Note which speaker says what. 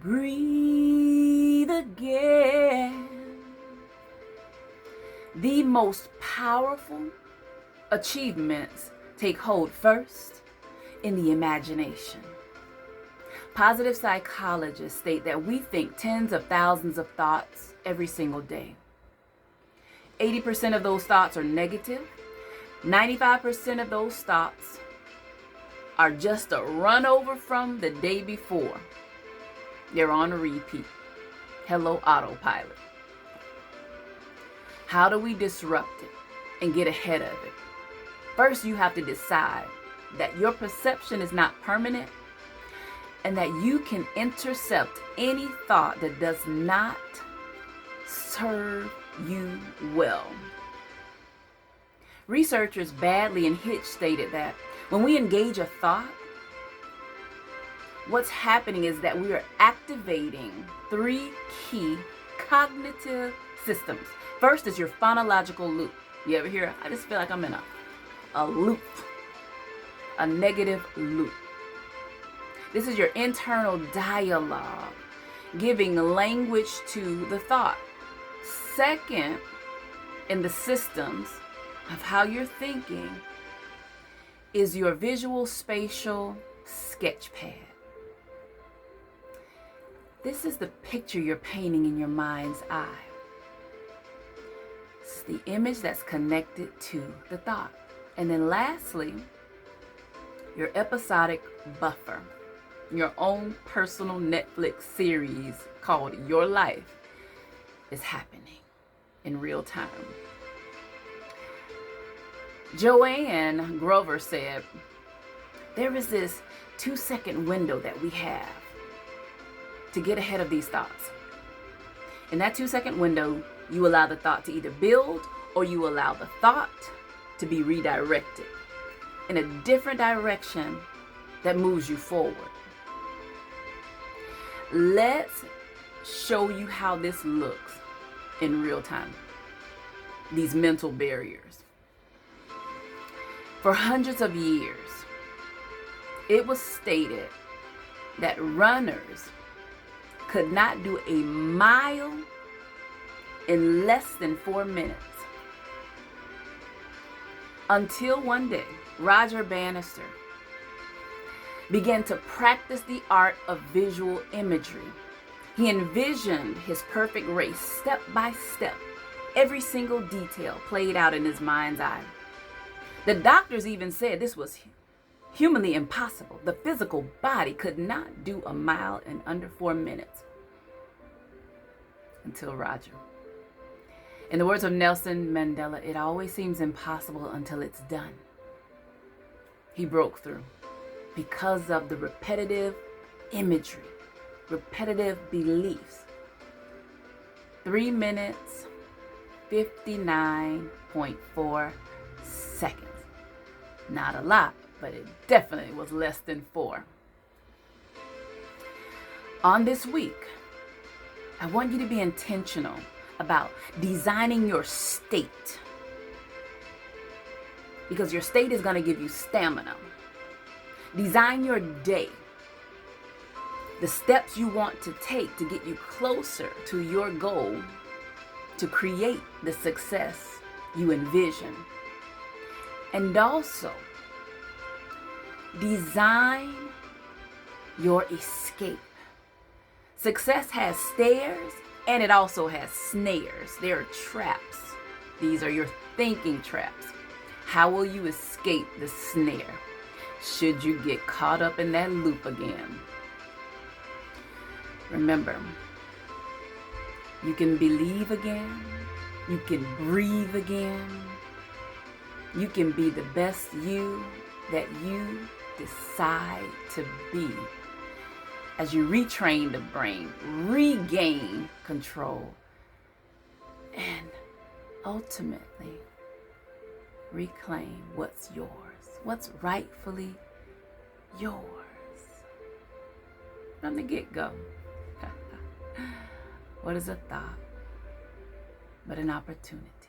Speaker 1: breathe again. The most powerful achievements take hold first in the imagination. Positive psychologists state that we think tens of thousands of thoughts every single day. 80% of those thoughts are negative. 95% of those thoughts are just a run over from the day before. They're on a repeat. Hello, autopilot. How do we disrupt it and get ahead of it? First, you have to decide that your perception is not permanent and that you can intercept any thought that does not serve you well. Researchers Badley and Hitch stated that when we engage a thought, what's happening is that we are activating 3 key cognitive systems. First is your phonological loop. You ever hear? I just feel like I'm in a loop, a negative loop. This is your internal dialogue, giving language to the thought. Second, in the systems of how you're thinking, is your visual spatial sketch pad. This is the picture you're painting in your mind's eye. It's the image that's connected to the thought. And then lastly, your episodic buffer, your own personal Netflix series called Your Life, is happening in real time. Joanna Grover said, there is this 2-second window that we have to get ahead of these thoughts. In that 2-second window, you allow the thought to either build or you allow the thought to be redirected in a different direction that moves you forward. Let's show you how this looks in real time. These mental barriers. For hundreds of years, it was stated that runners could not do a mile in less than 4 minutes. Until one day, Roger Bannister began to practice the art of visual imagery. He envisioned his perfect race step by step, every single detail played out in his mind's eye. The doctors even said this was humanly impossible. The physical body could not do a mile in under 4 minutes. Until Roger. In the words of Nelson Mandela, it always seems impossible until it's done. He broke through because of the repetitive imagery, repetitive beliefs. 3 minutes, 59.4 seconds. Not a lot, but it definitely was less than 4. On this week, I want you to be intentional about designing your state, because your state is going to give you stamina. Design your day, the steps you want to take to get you closer to your goal, to create the success you envision. And also, design your escape. Success has stairs and it also has snares. There are traps. These are your thinking traps. How will you escape the snare should you get caught up in that loop again? Remember, you can believe again. You can breathe again. You can be the best you that you decide to be as you retrain the brain, regain control, and ultimately reclaim what's yours, what's rightfully yours from the get-go. What is a thought but an opportunity?